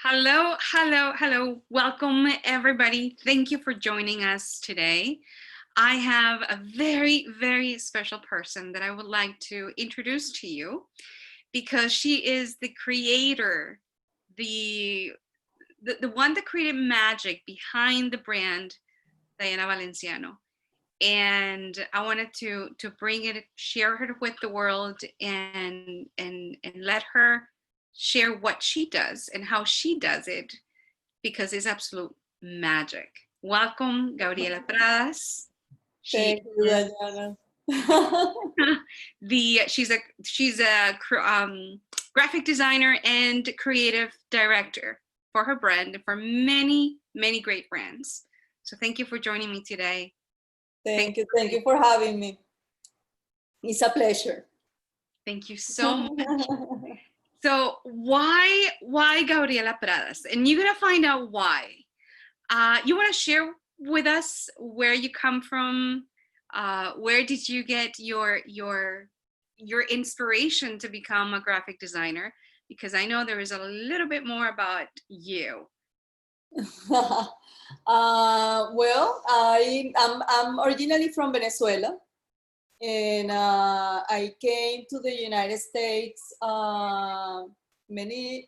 Hello, hello, hello. Welcome, everybody. Thank you for joining us today. I have a very, very special person that I would like to introduce to you because she is the creator, the, the one that created magic behind the brand Diana Valenciano. And I wanted to bring it, share her with the world, and let her share what she does and how she does it because it's absolute magic. Welcome, Gabriela Pradas. She Thank you, is Diana. she's a graphic designer and creative director for her brand and for many, many great brands. So thank you for joining me today. Thank you for having me. It's a pleasure. Thank you so much. So why Gabriela Pradas? And you're gonna find out why. You want to share with us where you come from? Where did you get your inspiration to become a graphic designer? Because I know there is a little bit more about you. I'm originally from Venezuela, and I came to the United States many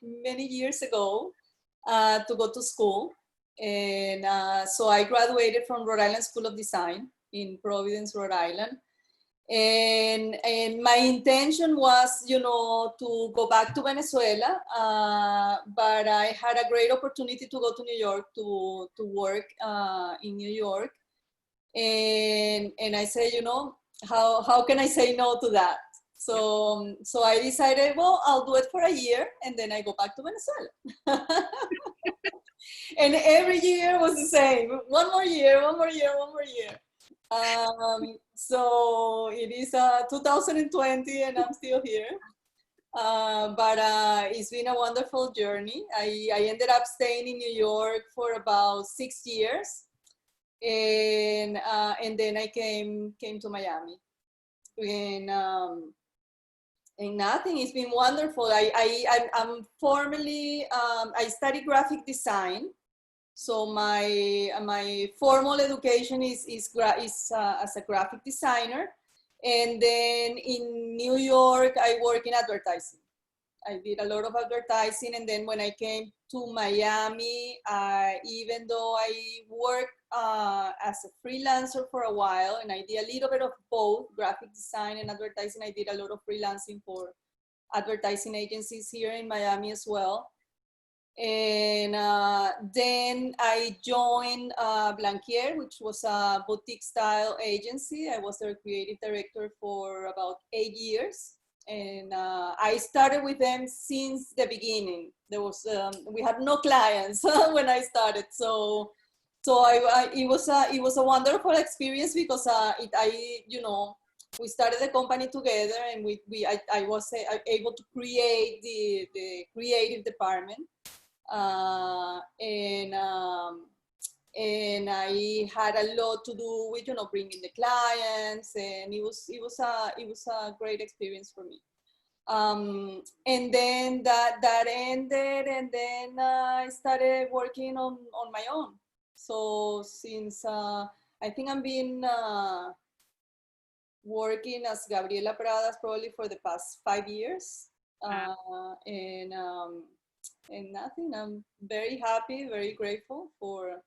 years ago to go to school. And so I graduated from Rhode Island School of Design in Providence, Rhode Island. And my intention was, to go back to Venezuela, but I had a great opportunity to go to New York to work in New York. And I said, how can I say no to that? So I decided, well, I'll do it for a year and then I go back to Venezuela. And every year was the same. One more year. So it is 2020 and I'm still here. But it's been a wonderful journey. I ended up staying in New York for about 6 years. And then I came to Miami. And nothing, it's been wonderful. I'm formally, I study graphic design. So my formal education is as a graphic designer. And then in New York, I work in advertising. I did a lot of advertising. And then when I came to Miami, even though I worked as a freelancer for a while, and I did a little bit of both graphic design and advertising, I did a lot of freelancing for advertising agencies here in Miami as well. And then I joined Blanquier, which was a boutique style agency. I was their creative director for about 8 years. And I started with them since the beginning. There was we had no clients when I started, so it was a wonderful experience because we started the company together, and I was able to create the creative department, and I had a lot to do with bringing the clients, and it was a great experience for me. And then that ended, and then I started working on my own. So since I think I've been working as Gabriela Pradas probably for the past 5 years, and nothing. I'm very happy, very grateful for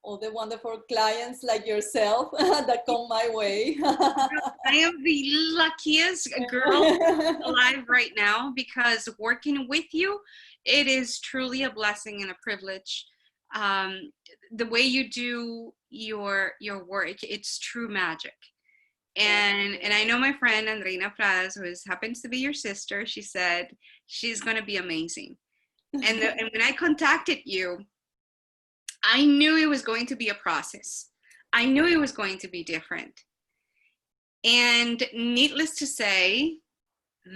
all the wonderful clients like yourself that come my way. I am the luckiest girl alive right now because working with you, it is truly a blessing and a privilege. The way you do your work, it's true magic. And I know my friend Andreina Pradas, who happens to be your sister, she said she's going to be amazing. And when I contacted you, I knew it was going to be a process. I knew it was going to be different. And needless to say,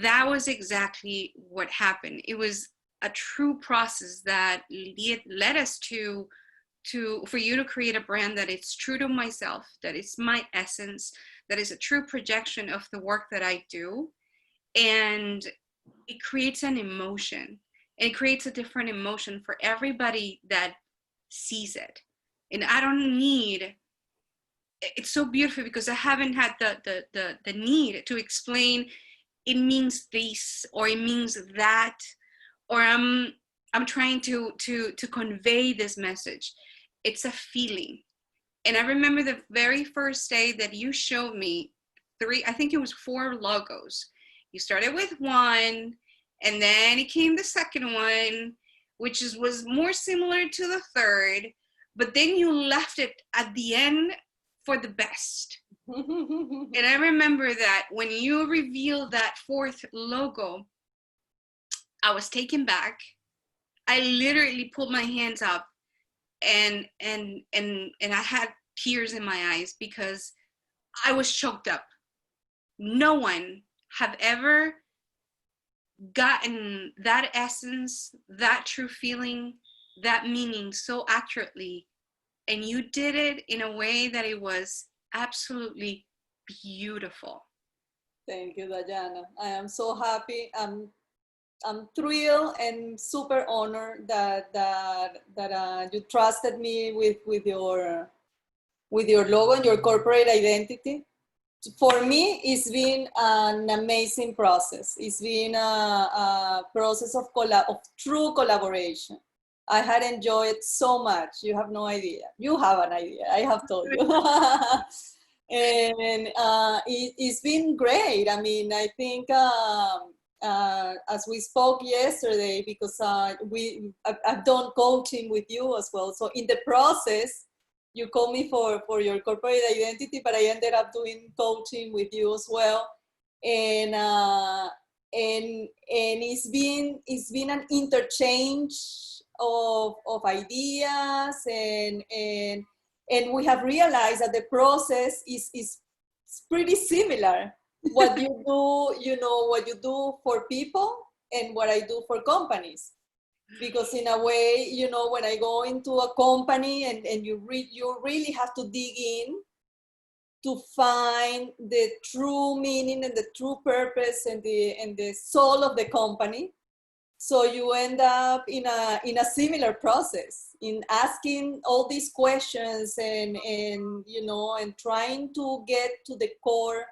that was exactly what happened. It was a true process that led us for you to create a brand that is true to myself, that is my essence, that is a true projection of the work that I do. And it creates an emotion. and it creates a different emotion for everybody that sees it. And I don't need, it's so beautiful because I haven't had the need to explain it means this or it means that, or I'm trying to convey this message. It's a feeling. And I remember the very first day that you showed me I think it was 4 logos. You started with one, and then it came the second one, which was more similar to the third, but then you left it at the end for the best. And I remember that when you revealed that 4th logo, I was taken back. I literally pulled my hands up and I had tears in my eyes because I was choked up. No one have ever gotten that essence, that true feeling, that meaning so accurately. And you did it in a way that it was absolutely beautiful. Thank you, Diana. I am so happy. I'm thrilled and super honored that you trusted me with your logo and your corporate identity. For me, it's been an amazing process. It's been a process of true collaboration. I had enjoyed so much. You have no idea. You have an idea. I have told you. And it's been great. I mean, I think as we spoke yesterday, because I've done coaching with you as well. So in the process, you called me for your corporate identity, but I ended up doing coaching with you as well. And it's been an interchange of ideas, and we have realized that the process is pretty similar. What you do, what you do for people and what I do for companies. Because in a way, when I go into a company and you really have to dig in to find the true meaning and the true purpose and the soul of the company. So you end up in a similar process in asking all these questions and trying to get to the core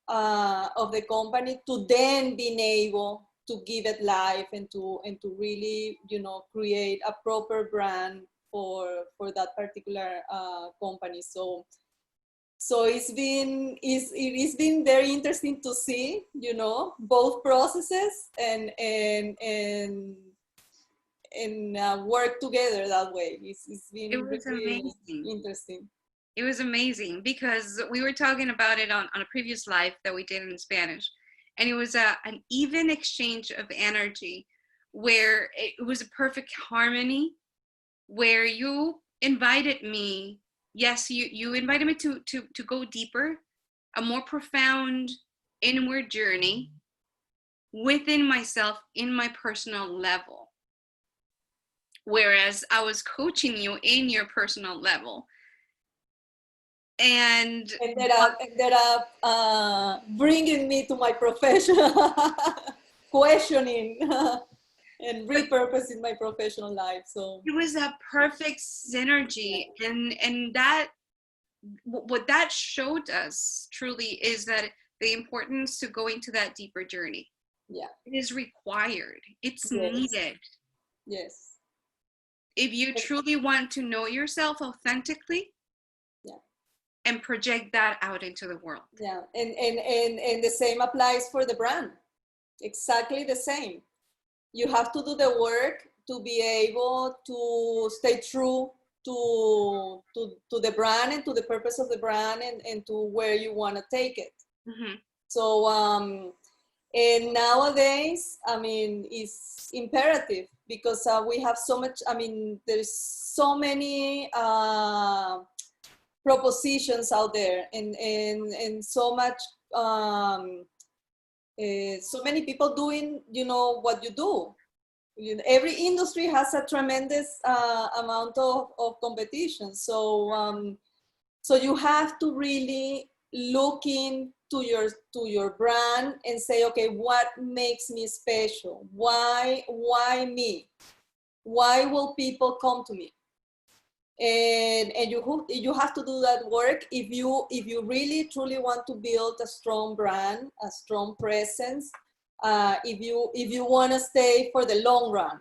of the company, to then being able to give it life and to really create a proper brand for that particular company. So it's been very interesting to see both processes and work together that way. It's been really interesting. It was amazing because we were talking about it on a previous live that we did in Spanish. And it was an even exchange of energy where it was a perfect harmony, where you invited me. Yes, you invited me to go deeper, a more profound inward journey within myself in my personal level. Whereas I was coaching you in your personal level. And ended up bringing me to my professional questioning and repurposing my professional life. So it was a perfect synergy, and that what that showed us truly is that the importance to going to that deeper journey. Yeah, it is required. It's yes. Needed. Yes. If you truly want to know yourself authentically. Yeah. And project that out into the world. Yeah, and the same applies for the brand. Exactly the same. You have to do the work to be able to stay true to the brand and to the purpose of the brand and to where you want to take it. Mm-hmm. So and nowadays, I mean, it's imperative because we have so much. I mean, there's so many propositions out there, and so much so many people doing what you do. Every industry has a tremendous amount of competition, so so you have to really look in to your brand and say, okay, what makes me special? Why me? Why will people come to me? And you have to do that work if you really truly want to build a strong brand, a strong presence, if you want to stay for the long run.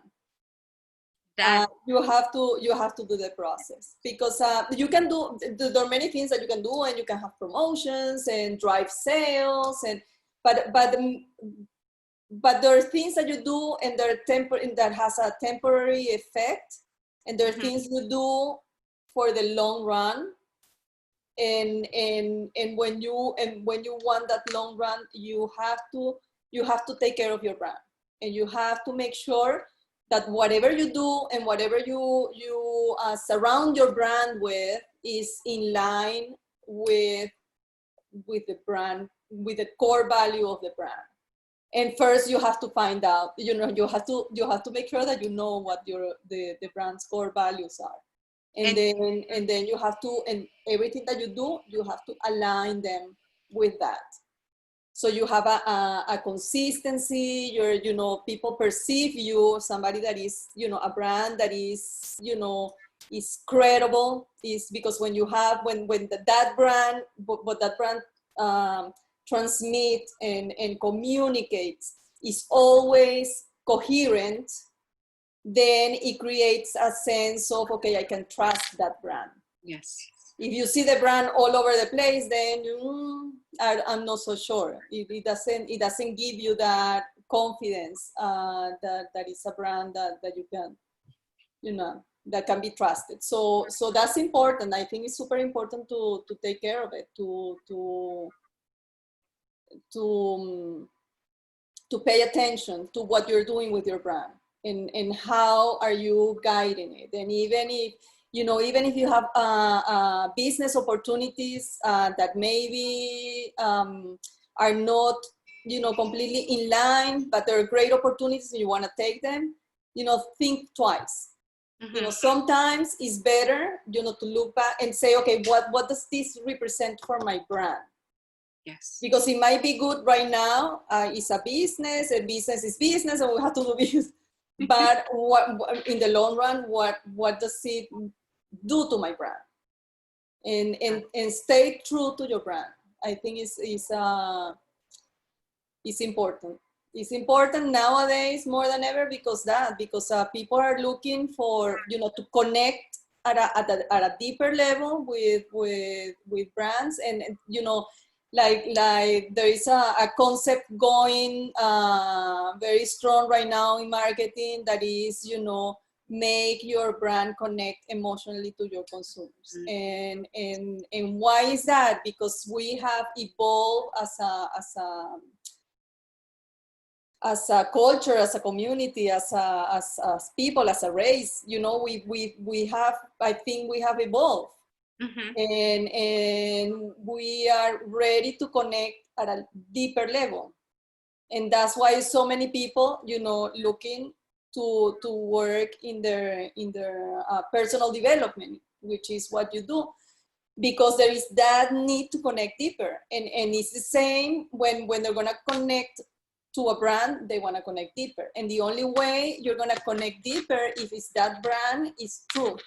You have to do the process, because you can do, there are many things that you can do, and you can have promotions and drive sales, and but there are things that you do and that has a temporary effect, and there are things you do for the long run, and when you want that long run, you have to take care of your brand, and you have to make sure that whatever you do and whatever you surround your brand with is in line with the brand, with the core value of the brand. And first you have to find out, you have to make sure that you know what the brand's core values are. And then you have to, and everything that you do, you have to align them with that. So you have a consistency, people perceive you, somebody that is, a brand that is, is credible, is because when that brand, what that brand transmit and communicates is always coherent, then it creates a sense of, okay, I can trust that brand. Yes. If you see the brand all over the place, then I'm not so sure. It doesn't give you that confidence that is a brand that you can, that can be trusted. So that's important. I think it's super important to take care of it, to pay attention to what you're doing with your brand, and how are you guiding it. And even if you have business opportunities that maybe are not, completely in line, but they're great opportunities and you want to take them, think twice. Sometimes it's better, to look back and say, okay, what does this represent for my brand? Yes. Because it might be good right now. It's a business, and business is business, and we have to do business. But what in the long run, what does it do to my brand? And stay true to your brand. I think it's important. It's important nowadays more than ever, because people are looking for, to connect at a deeper level with brands, and like there is a concept going very strong right now in marketing, that is, make your brand connect emotionally to your consumers. And why is that? Because we have evolved as a culture, as a community, as people, as a race. We have, I think we have evolved. And we are ready to connect at a deeper level, and that's why so many people, looking to work in their personal development, which is what you do, because there is that need to connect deeper. And it's the same when they're going to connect to a brand, they want to connect deeper, and the only way you're going to connect deeper if that brand is true.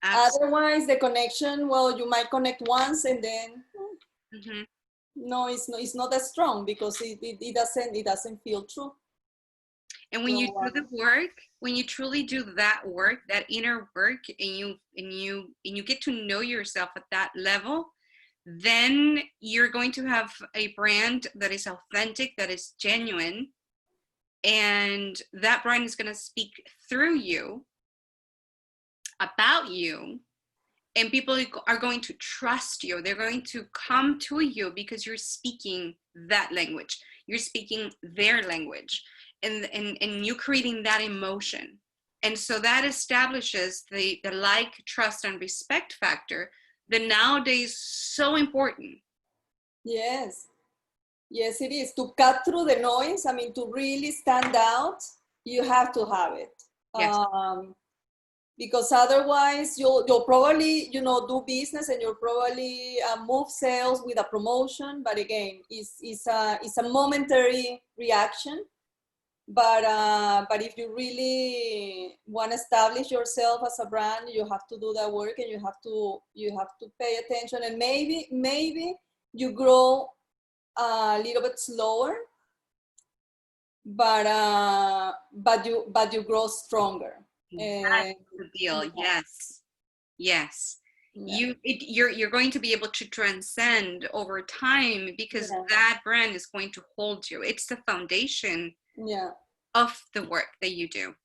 Absolutely. Otherwise, the connection, well, you might connect once and then no, it's not as strong, because it doesn't feel true. And when you do the work, when you truly do that work, that inner work, and you get to know yourself at that level, then you're going to have a brand that is authentic, that is genuine, and that brand is going to speak through you, about you, and people are going to trust you. They're going to come to you because you're speaking that language. You're speaking their language, and you're creating that emotion. And so that establishes the like, trust, and respect factor that nowadays is so important. Yes, it is. To cut through the noise, to really stand out, you have to have it. Yes. because otherwise you'll probably, you know, do business and you'll probably move sales with a promotion, but again, it's a momentary reaction. But if you really want to establish yourself as a brand, you have to do that work, and you have to pay attention, and maybe you grow a little bit slower, but you grow stronger. That's the deal. Yeah. Yes. Yeah. You're going to be able to transcend over time, because Yeah. that brand is going to hold you. It's the foundation Yeah. of the work that you do.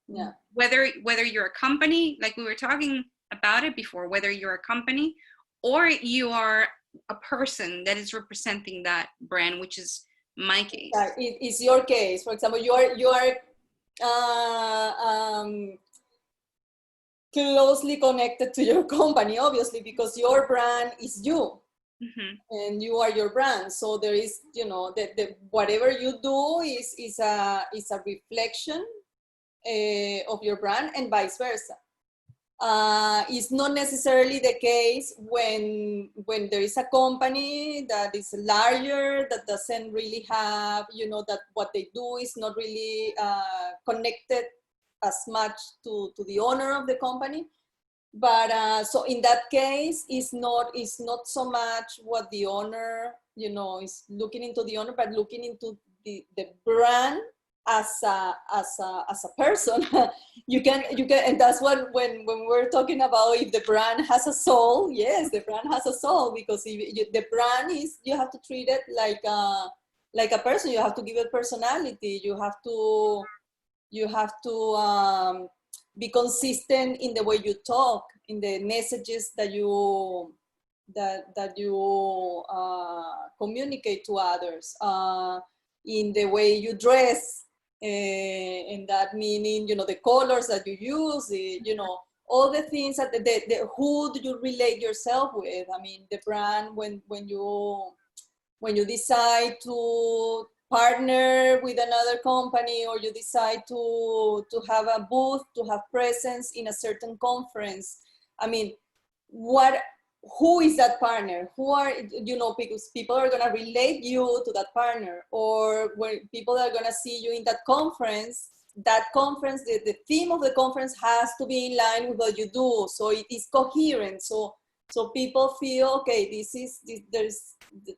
Yeah. Whether you're a company, like we were talking about it before, whether you're a company or you are a person that is representing that brand, which is my case. It's your case. For example, you are closely connected to your company, obviously, because your brand is you. Mm-hmm. And you are your brand. So there is, you know, the whatever you do is a reflection of your brand, and vice versa. It's not necessarily the case when there is a company that is larger, that doesn't really have, you know, that what they do is not really connected as much to the owner of the company. But so in that case, it's not so much what the owner, you know, is looking into the owner, but looking into the brand as a person. you can, and that's what when we're talking about if the brand has a soul. Yes, the brand has a soul, because if the brand is, you have to treat it like a person. You have to give it personality. You have to be consistent in the way you talk, in the messages that you communicate to others, in the way you dress, and that meaning, you know, the colors that you use, you know, all the things that the who do you relate yourself with. I mean, the brand, when you decide to partner with another company, or you decide to have a booth, to have presence in a certain conference, I mean, who is that partner? Who are, you know, because people are going to relate you to that partner, or when people are going to see you in that conference, the theme of the conference has to be in line with what you do, so it is coherent, so people feel, okay,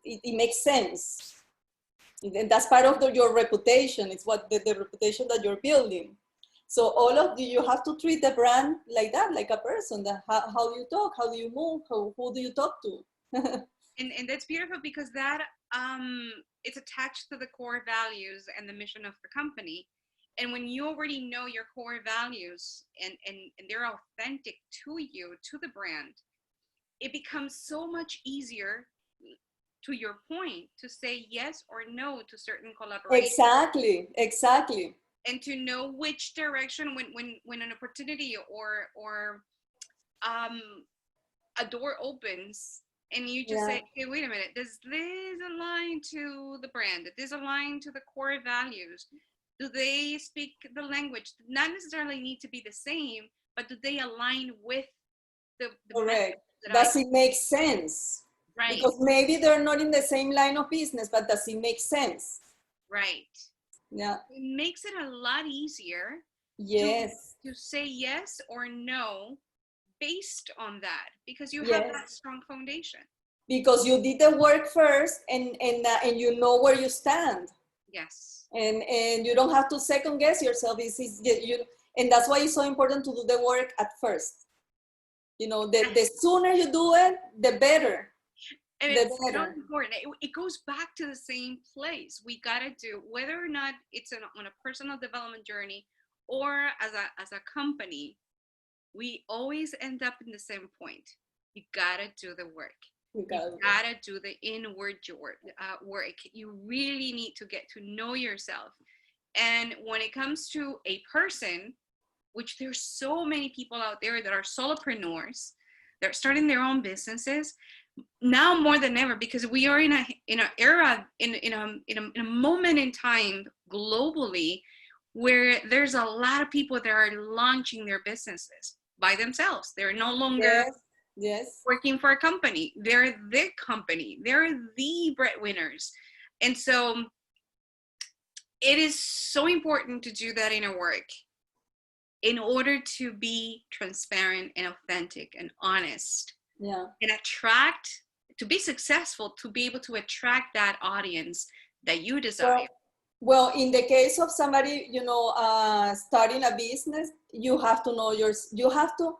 it makes sense. And that's part of your reputation. It's what the reputation that you're building. So all of you have to treat the brand like that, like a person. How you talk, how do you move, who do you talk to? and that's beautiful, because that it's attached to the core values and the mission of the company. And when you already know your core values, and they're authentic to you, to the brand, it becomes so much easier, to your point, to say yes or no to certain collaborations. Exactly. And to know which direction, when an opportunity or a door opens, and you just say, hey, wait a minute, does this align to the brand? Does this align to the core values? Do they speak the language? Not necessarily need to be the same, but do they align with the correct? Does it make sense? Right. Because maybe they're not in the same line of business, but does it make sense? Right. Yeah. It makes it a lot easier. Yes. To say yes or no based on that, because you have that strong foundation. Because you did the work first, and you know where you stand. Yes. And you don't have to second guess yourself. And that's why it's so important to do the work at first. You know, the sooner you do it, the better. And it's so important. It goes back to the same place. We gotta do, whether or not it's on a personal development journey or as a company, we always end up in the same point. You gotta do the work. You gotta do the inward work. You really need to get to know yourself. And when it comes to a person, which there's so many people out there that are solopreneurs, they're starting their own businesses now more than ever, because we are in an era, in a moment in time globally, where there's a lot of people that are launching their businesses. by themselves. They're no longer Yes. Yes. working for a company. They're the company. They're the breadwinners. And so it is so important to do that in our work in order to be transparent and authentic and honest. Yeah. And attract, to be successful, to be able to attract that audience that you desire. Well, in the case of somebody, starting a business, you have to know you have to,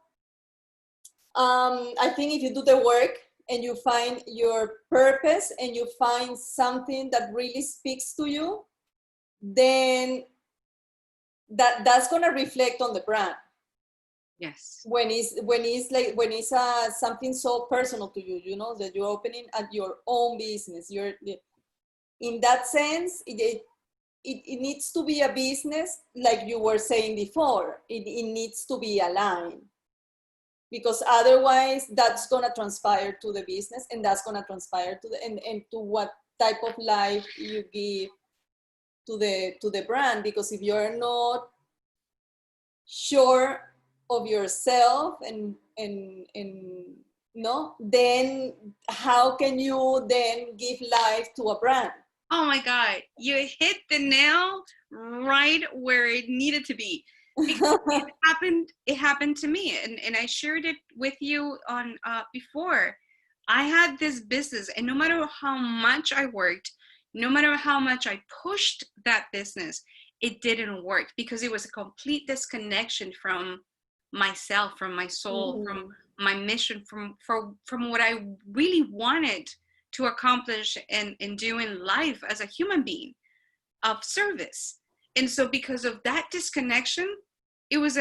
I think if you do the work and you find your purpose and you find something that really speaks to you, then that's going to reflect on the brand. Yes. When it's something so personal to you, that you're opening at your own business, in that sense, it needs to be a business, like you were saying before. It needs to be aligned, because otherwise that's going to transpire to the business, and that's going to transpire to and to what type of life you give to the brand. Because if you're not sure of yourself and no, then how can you then give life to a brand? Oh my God, you hit the nail right where it needed to be. Because it happened to me, and I shared it with you on before. I had this business, and no matter how much I worked, no matter how much I pushed that business, it didn't work, because it was a complete disconnection from myself, from my soul, from my mission, from what I really wanted to accomplish and do in life as a human being of service. And so because of that disconnection, there was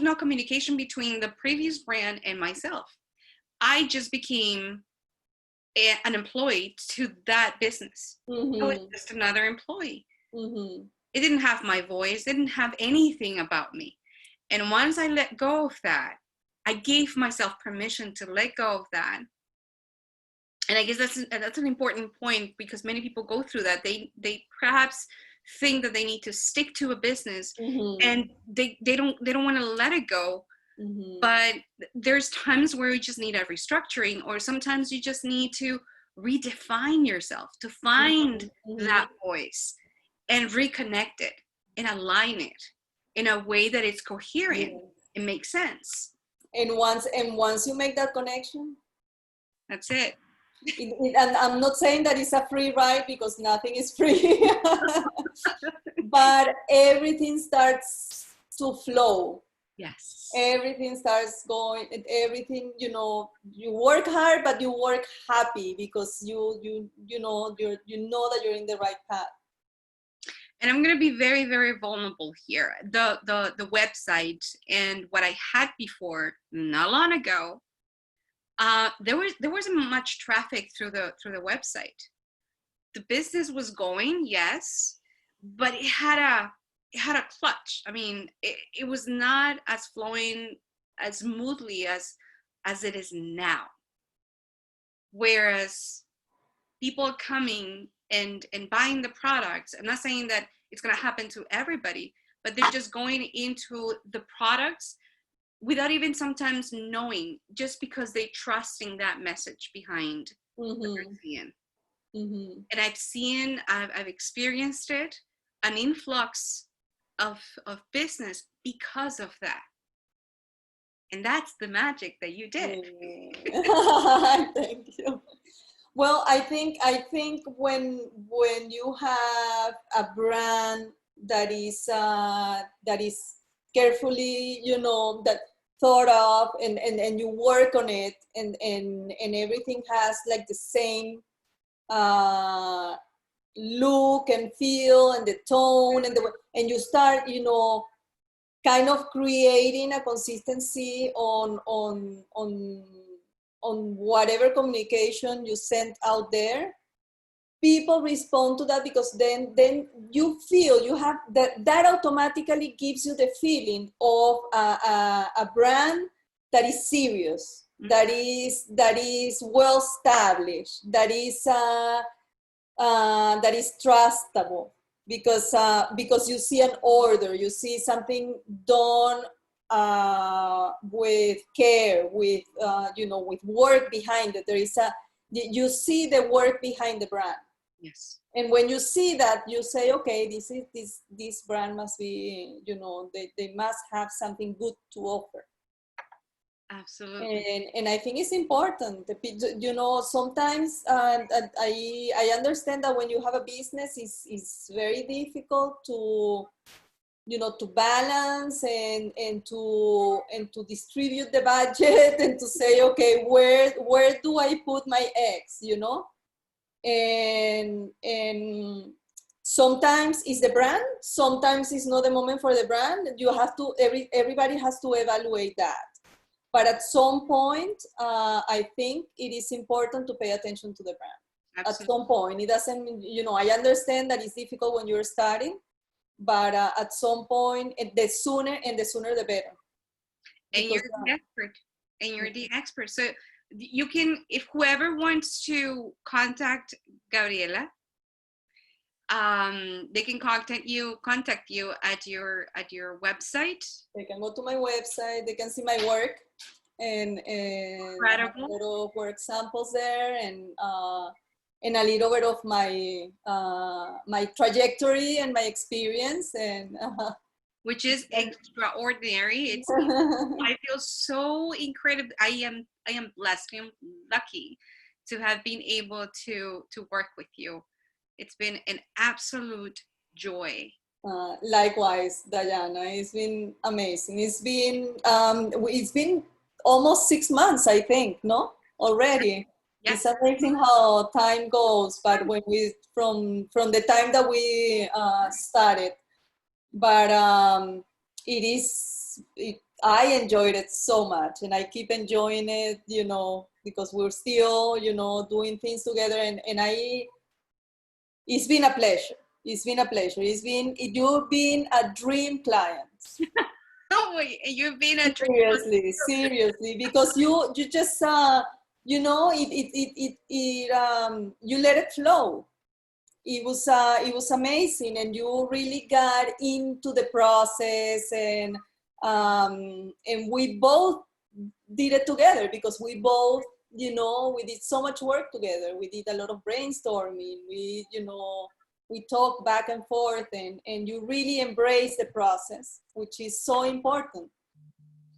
no communication between the previous brand and myself. I just became an employee to that business. I was just another employee. It didn't have my voice, didn't have anything about me. And once I let go of that, I gave myself permission to let go of that. And I guess that's an important point, because many people go through that. They perhaps think that they need to stick to a business, and they don't want to let it go. But there's times where you just need a restructuring, or sometimes you just need to redefine yourself, to find that voice and reconnect it and align it in a way that it's coherent. It makes sense. And once you make that connection, that's it. And I'm not saying that it's a free ride, because nothing is free, but everything starts to flow. Yes. Everything starts going, and everything, you work hard, but you work happy, because you know that you're in the right path. And I'm going to be very, very vulnerable here. The website and what I had before, not long ago, there wasn't much traffic through the website. The business was going, yes, but it had a clutch. I mean, it was not as flowing as smoothly as it is now. Whereas people are coming and buying the products. I'm not saying that it's going to happen to everybody, but they're just going into the products without even sometimes knowing, just because they're trusting that message behind what they're seeing. And I've experienced it, an influx of business because of that. And that's the magic that you did. Thank you. Well, I think when you have a brand that is carefully, that thought of, and you work on it, and everything has like the same look and feel, and the tone, and you start, kind of creating a consistency on whatever communication you send out there. People respond to that, because then you feel you have that automatically gives you the feeling of a brand that is serious, that is well established, that is trustable, because you see an order, you see something done with care, with with work behind it. There is you see the work behind the brand. Yes. And when you see that, you say, okay, this brand must be, they must have something good to offer. Absolutely. And I think it's important. Sometimes I understand that when you have a business, it's very difficult to to balance and to distribute the budget and to say, okay, where do I put my eggs, and sometimes it's the brand, sometimes it's not the moment for the brand. You have to, everybody has to evaluate that. But at some point, I think it is important to pay attention to the brand. Absolutely. At some point, it doesn't, I understand that it's difficult when you're starting, but at some point, the sooner the better. And you're the expert. And you're the expert. So you can, if whoever wants to contact Gabriela, they can contact you at your website. They can go to my website. They can see my work and a lot of work samples there, and a little bit of my my trajectory and my experience, and which is extraordinary. It's I feel so incredible. I am blessed. I'm lucky to have been able to work with you. It's been an absolute joy. Likewise, Diana. It's been amazing. It's been almost 6 months, I think, no? Already. Yes. It's amazing how time goes, but when from the time that we started, but I enjoyed it so much, and I keep enjoying it, because we're still, doing things together, and it's been a pleasure. It's been a pleasure. You've been a dream client. Oh, you've been a dream. Seriously, because you just you let it flow. It was amazing, and you really got into the process, and we both did it together, because we both, we did so much work together. We did a lot of brainstorming. We talked back and forth, and you really embraced the process, which is so important.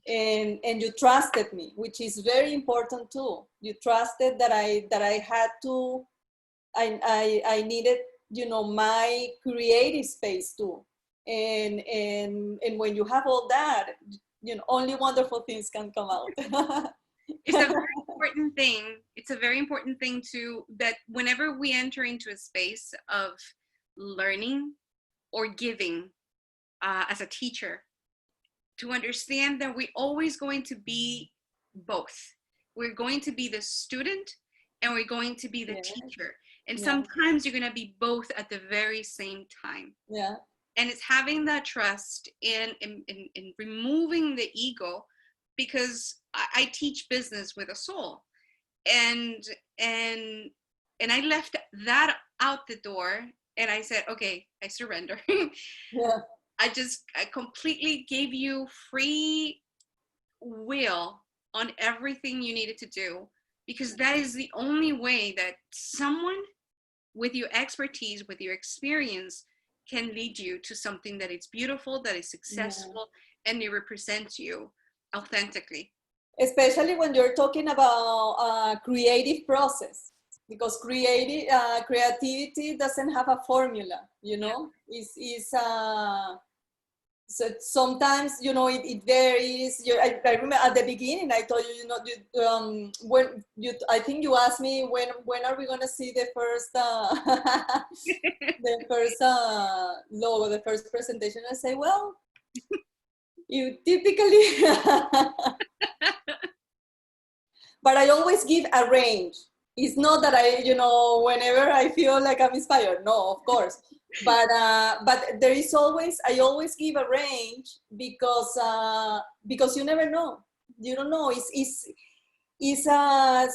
And you trusted me, which is very important too. You trusted that I had to, I needed, my creative space too. And when you have all that, only wonderful things can come out. It's a very important thing. It's a very important thing too, that whenever we enter into a space of learning or giving, as a teacher, to understand that we're always going to be both. We're going to be the student, and we're going to be the teacher. And sometimes you're going to be both at the very same time. Yeah. And it's having that trust in removing the ego, because I teach business with a soul. And I left that out the door, and I said, okay, I surrender. Yeah. I completely gave you free will on everything you needed to do, because that is the only way that someone with your expertise, with your experience, can lead you to something that is beautiful, that is successful, and it represents you authentically. Especially when you're talking about creative process, because creativity doesn't have a formula, so sometimes, it varies. I remember at the beginning, I told you, I think you asked me when are we going to see the first, the first logo, the first presentation. I say, well, you typically, but I always give a range. It's not that whenever I feel like I'm inspired, no, of course. But there is always, I always give a range, because you never know. You don't know.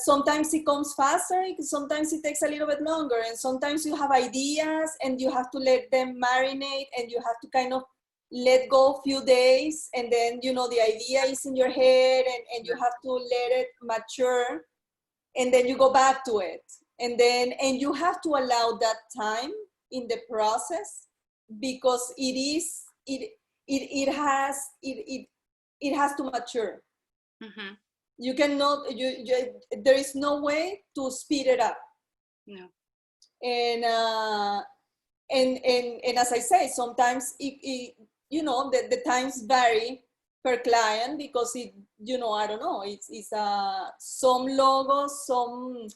Sometimes it comes faster. Sometimes it takes a little bit longer, and sometimes you have ideas and you have to let them marinate, and you have to kind of let go a few days, and then, you know, the idea is in your head, and you have to let it mature, and then you go back to it. And you have to allow that time in the process, because it has to mature. Mm-hmm. You cannot, there is no way to speed it up. No. And as I say, sometimes you know, the times vary per client, because it, you know, I don't know, it's some logos, some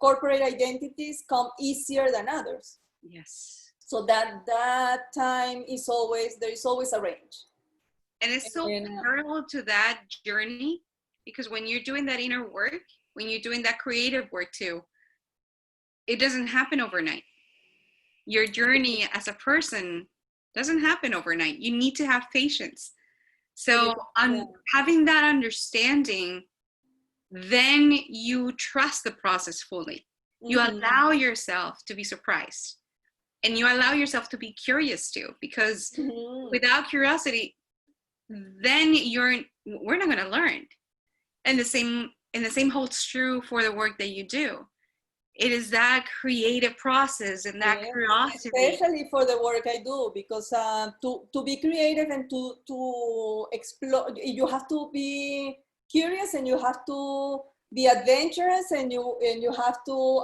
corporate identities come easier than others. Yes. So that time is always, there is always a range. And it's so parallel to that journey, because when you're doing that inner work, when you're doing that creative work too, it doesn't happen overnight. Your journey as a person doesn't happen overnight. You need to have patience. So having that understanding, then you trust the process fully. You allow yourself to be surprised, and you allow yourself to be curious too, because without curiosity, then we're not going to learn. And the same holds true for the work that you do. It is that creative process and that curiosity. Especially for the work I do, because to be creative and to explore, you have to be curious, and you have to be adventurous, and you have to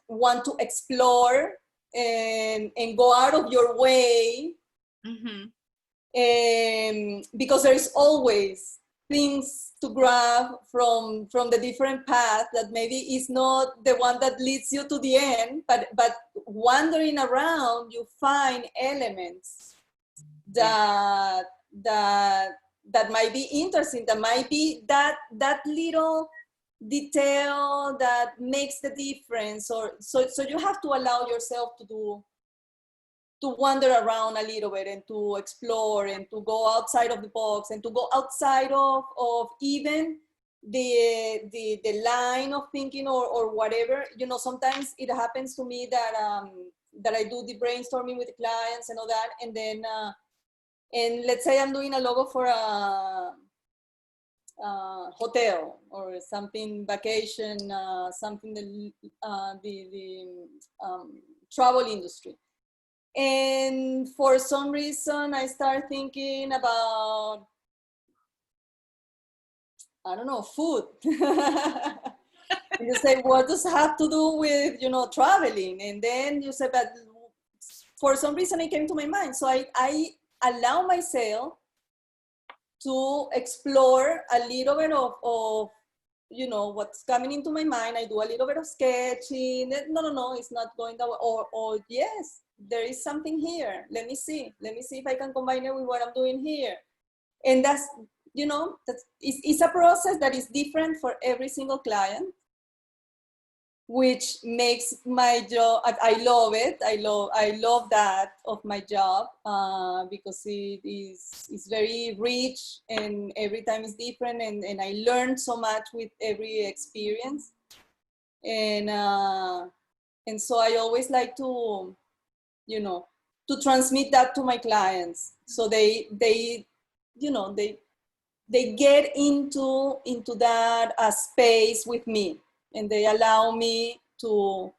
want to explore and go out of your way. Because there is always things to grab from the different path that maybe is not the one that leads you to the end, but wandering around, you find elements that might be interesting, that might be that little detail that makes the difference. Or so you have to allow yourself to wander around a little bit, and to explore, and to go outside of the box, and to go outside of even the line of thinking, or whatever. You know, sometimes it happens to me that I do the brainstorming with the clients and all that, and then and let's say I'm doing a logo for a hotel or something, vacation, something, the travel industry. And for some reason, I start thinking about, I don't know, food. And you say, what does it have to do with, you know, traveling? And then you say, but for some reason it came to my mind. So I allow myself to explore a little bit of you know, what's coming into my mind. I do a little bit of sketching. No, it's not going that way. Or yes, there is something here. Let me see if I can combine it with what I'm doing here. And that's, you know, it's a process that is different for every single client, which makes my job, I love it. I love that of my job, because it is very rich, and every time is different, and I learn so much with every experience. And so I always like to, you know, to transmit that to my clients, so they you know, they get into that space with me, and they allow me to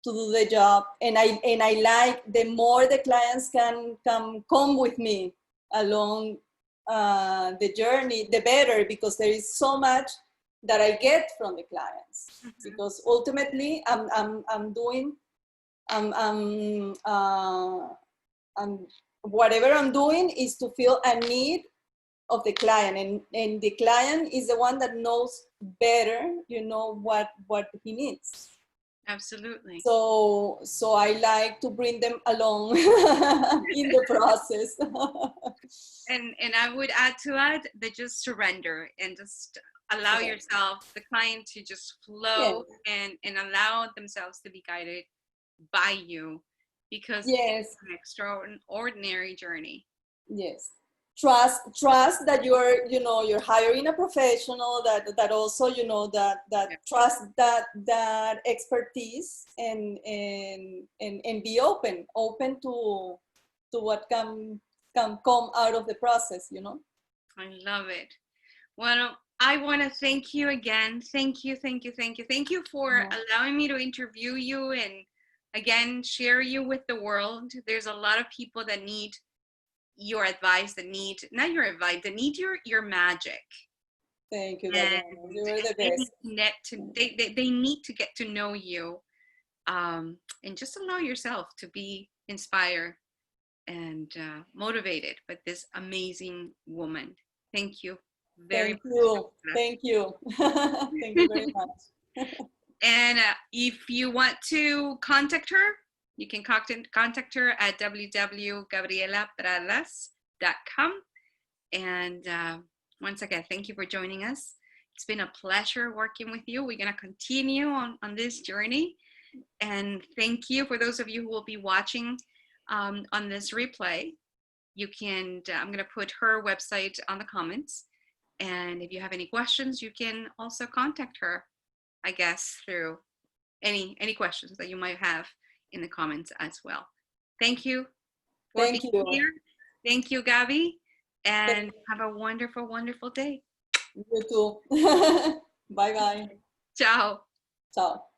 do the job. And I like, the more the clients can come with me along the journey, the better, because there is so much that I get from the clients. Because ultimately I'm doing whatever I'm doing is to fill a need of the client, and the client is the one that knows better, you know, what he needs. Absolutely. So I like to bring them along in the process. And I would add to that just surrender, and just allow yourself, the client, to just flow, and allow themselves to be guided by you, because it's an extraordinary journey. Yes. Trust that you're hiring a professional that also, you know, that trust that expertise, and be open to what can come out of the process, you know. I love it. Well, I want to thank you again. Thank you, thank you, thank you. Thank you for allowing me to interview you and again share you with the world. There's a lot of people that need your advice, that need not your advice, that need your magic. Thank you, Gabriela. You're the best. They need to get to know you, and just allow yourself to be inspired and motivated by this amazing woman. Thank you very much. Thank you. Thank you very much. And if you want to contact her, you can contact her at www.gabrielapradas.com. And once again, thank you for joining us. It's been a pleasure working with you. We're going to continue on this journey. And thank you for those of you who will be watching on this replay. You can, I'm going to put her website on the comments. And if you have any questions, you can also contact her, I guess, through any questions that you might have in the comments as well. Thank you for being here. Thank you, Gabi. And have a wonderful, wonderful day. You too. Bye-bye. Ciao. Ciao.